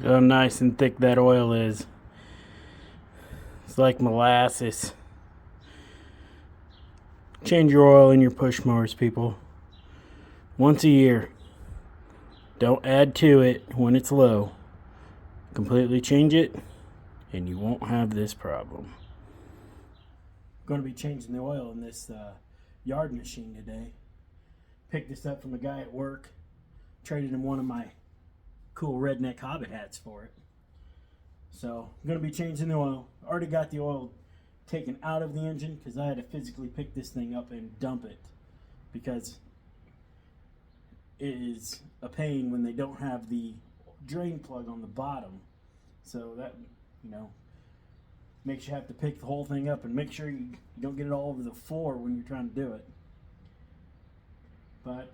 How nice and thick that oil is. It's like molasses. Change your oil in your push mowers, people. Once a year. Don't add to it when it's low. Completely change it, and you won't have this problem. I'm going to be changing the oil in this yard machine today. Picked this up from a guy at work. Traded him one of my cool redneck hobbit hats for it. So I'm going to be changing the oil. Already got the oil taken out of the engine because I had to physically pick this thing up and dump it, because it is a pain when they don't have the drain plug on the bottom. So that, makes you have to pick the whole thing up and make sure you don't get it all over the floor when you're trying to do it. But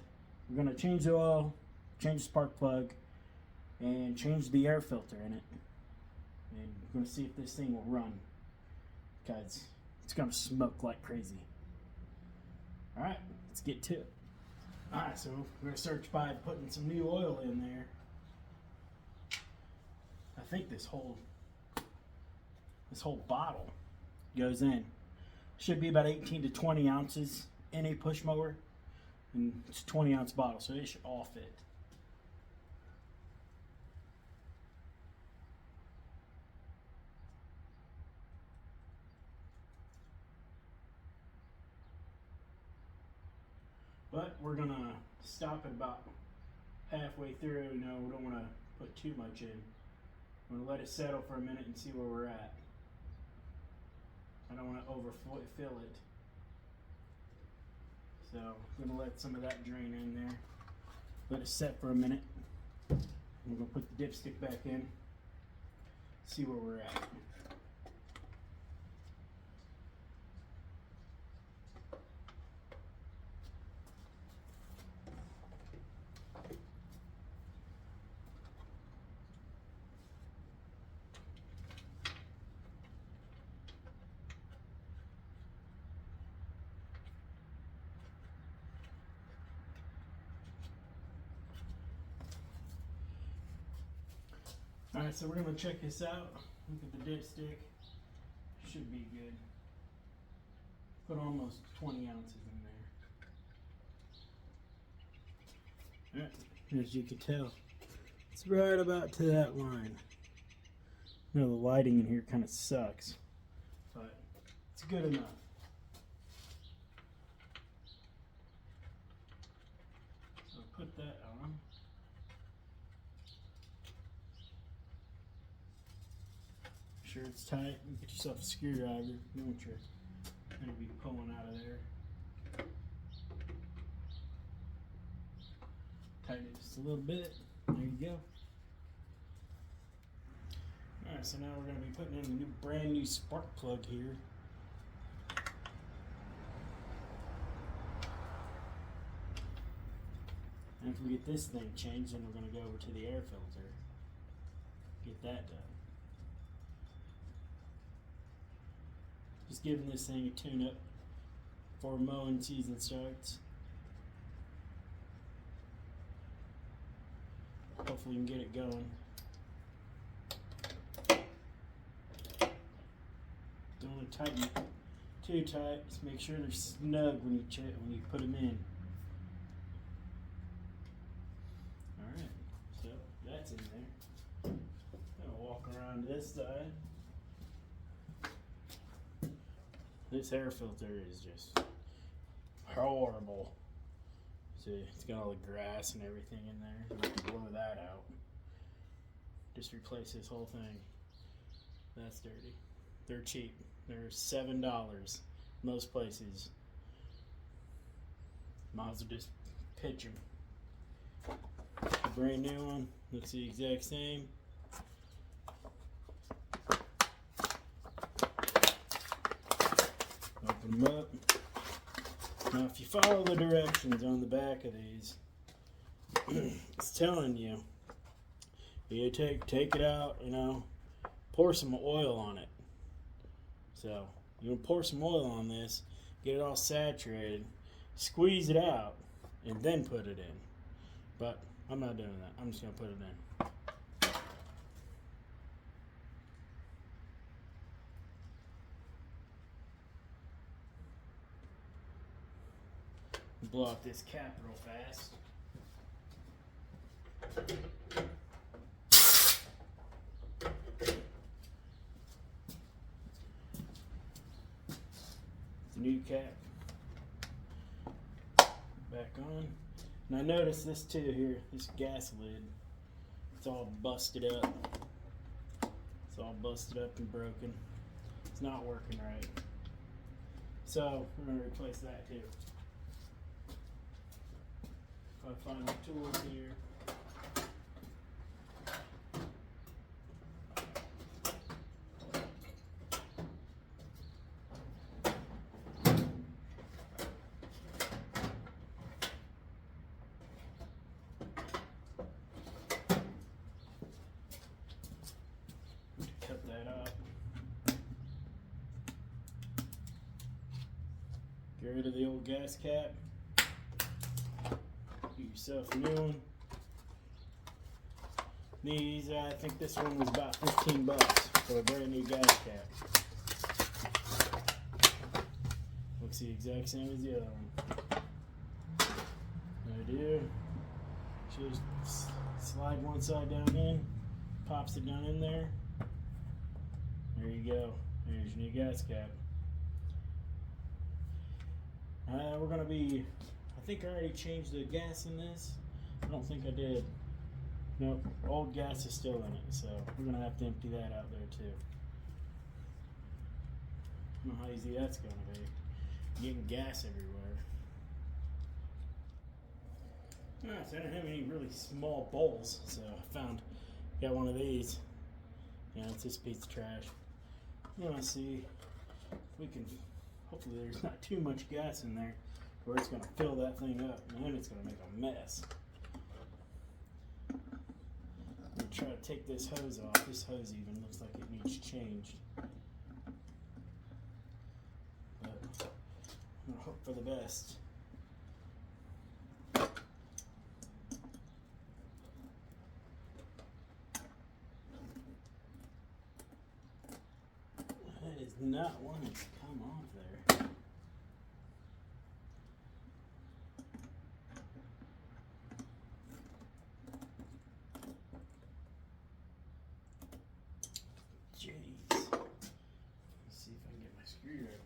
we're going to change the oil, change the spark plug, and change the air filter in it. And we're going to see if this thing will run, because it's going to smoke like crazy. Alright, let's get to it. Alright, so we're going to search by putting some new oil in there. I think this whole bottle goes in. Should be about 18 to 20 ounces in a push mower. And it's a 20-ounce bottle, so it should all fit. But we're going to stop it about halfway through. We don't want to put too much in. I'm going to let it settle for a minute and see where we're at. I don't want to overfill it. So I'm going to let some of that drain in there. Let it set for a minute. I'm going to put the dipstick back in. See where we're at. Alright, so we're going to check this out. Look at the dipstick. Should be good. Put almost 20 ounces in there. Alright, as you can tell, it's right about to that line. The lighting in here kind of sucks, but it's good enough. So put that on. Sure it's tight. Get yourself a screwdriver. You don't want your going to be pulling out of there. Tighten it just a little bit. There you go. Alright, so now we're going to be putting in a brand new spark plug here. After we get this thing changed, then we're going to go over to the air filter. Get that done. Just giving this thing a tune-up before mowing season starts. Hopefully we can get it going. Don't want to tighten it too tight. Just make sure they're snug when you put them in. Alright, so that's in there. I'll walk around this side. This air filter is just horrible. See, it's got all the grass and everything in there. I'm going to blow that out. Just replace this whole thing. That's dirty. They're cheap. They're $7 most places. Might as well just pitch them. A brand new one. Looks the exact same. Open them up. Now if you follow the directions on the back of these, it's telling you, you take it out, pour some oil on it. So you're going to pour some oil on this, get it all saturated, squeeze it out, and then put it in. But I'm not doing that. I'm just going to put it in. Blow up this cap real fast. New cap back on. And I noticed this too here, this gas lid, it's all busted up. It's all busted up and broken. It's not working right. So we're going to replace that too. If I find the tools here. Cut that up. Get rid of the old gas cap. Get yourself a new one. These, I think this one was about 15 bucks for a brand new gas cap. Looks the exact same as the other one. I do. Just slide one side down in, pops it down in there. There you go. There's your new gas cap. We're gonna be, I think I already changed the gas in this. I don't think I did. Nope, old gas is still in it, so we're gonna have to empty that out there too. I don't know how easy that's gonna be. Getting gas everywhere. So I don't have any really small bowls, so I got one of these. Yeah, it's this piece of trash. I'm gonna see if we can, hopefully there's not too much gas in there where it's gonna fill that thing up, and then it's gonna make a mess. I'm gonna try to take this hose off. This hose even looks like it needs changed. But I'm gonna hope for the best. That is not wanting to come off there. Jeez. Let's see if I can get my screwdriver.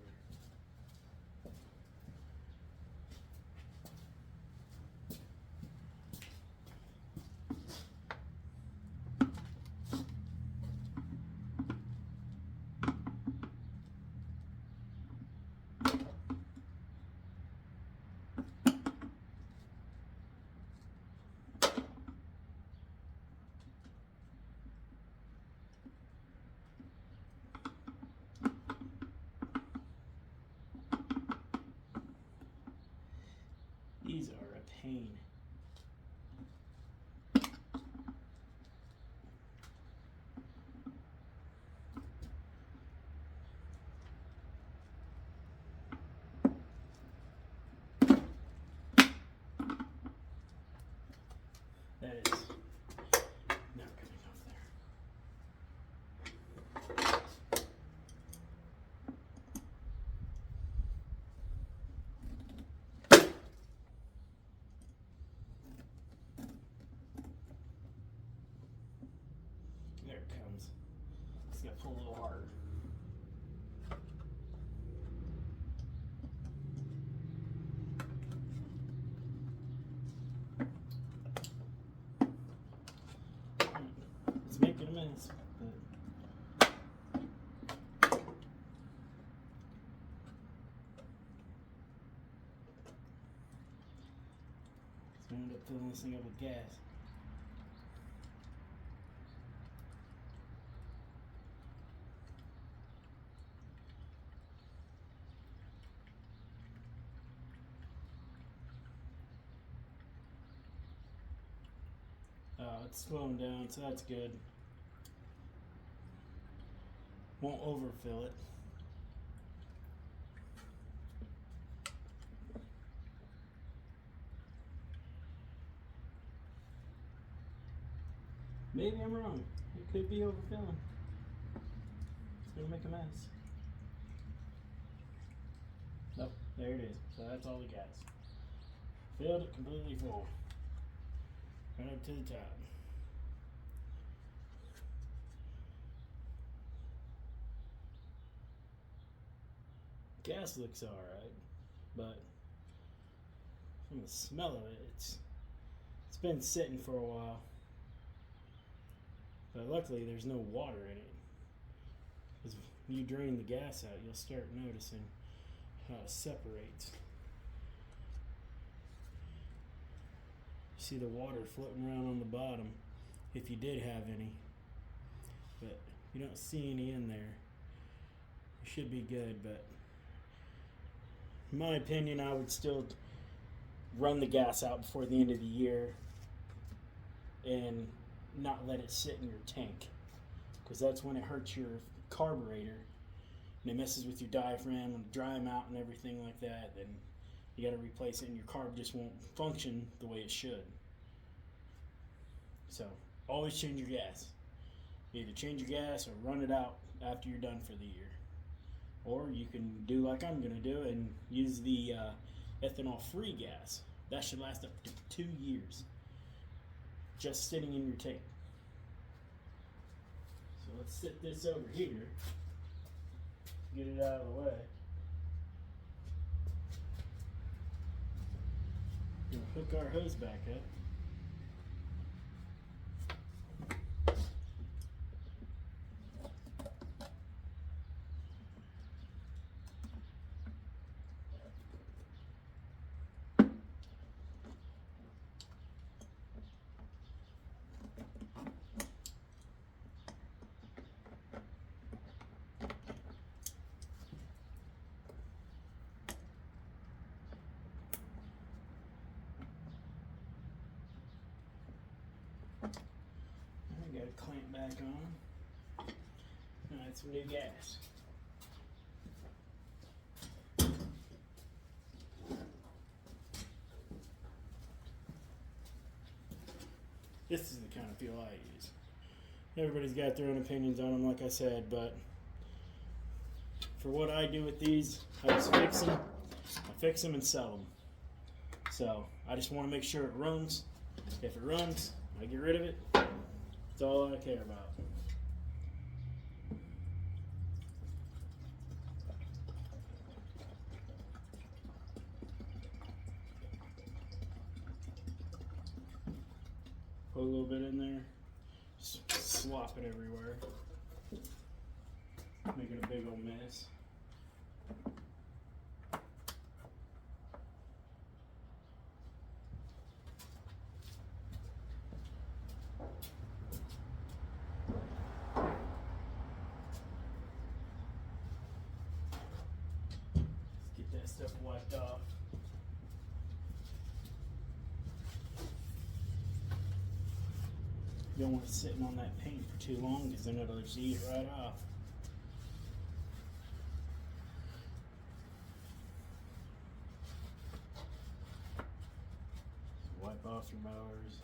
These are a pain. That is not coming off there. There it comes. Just gotta pull a little hard. It's making a mess, but it's gonna end up filling this thing up with gas. It's slowing down, so that's good. Won't overfill it. Maybe I'm wrong. It could be overfilling. It's gonna make a mess. Nope, there it is. So that's all the gas. Filled it completely full. Right up to the top. Gas looks alright, but from the smell of it, it's been sitting for a while. But luckily there's no water in it. Because when you drain the gas out, you'll start noticing how it separates. You see the water floating around on the bottom, if you did have any. But you don't see any in there. It should be good, but in my opinion, I would still run the gas out before the end of the year and not let it sit in your tank, because that's when it hurts your carburetor and it messes with your diaphragm and dry them out and everything like that. Then you got to replace it and your carb just won't function the way it should. So always change your gas. Either change your gas or run it out after you're done for the year. Or you can do like I'm going to do and use the ethanol-free gas. That should last up to 2 years, just sitting in your tank. So let's sit this over here, get it out of the way. We'll hook our hose back up. I got a clamp back on. And add some new gas. This is the kind of fuel I use. Everybody's got their own opinions on them, like I said, but for what I do with these, I just fix them. I fix them and sell them. So I just want to make sure it runs. If it runs, I get rid of it. That's all I care about. Put a little bit in there. Just slop it everywhere. Making a big old mess. Get that stuff wiped off. You don't want it sitting on that paint for too long, because then it'll just eat it right off. Wipe off your mowers.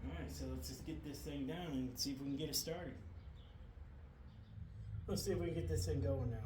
Alright, so let's just get this thing down and see if we can get it started. Let's see if we can get this thing going now.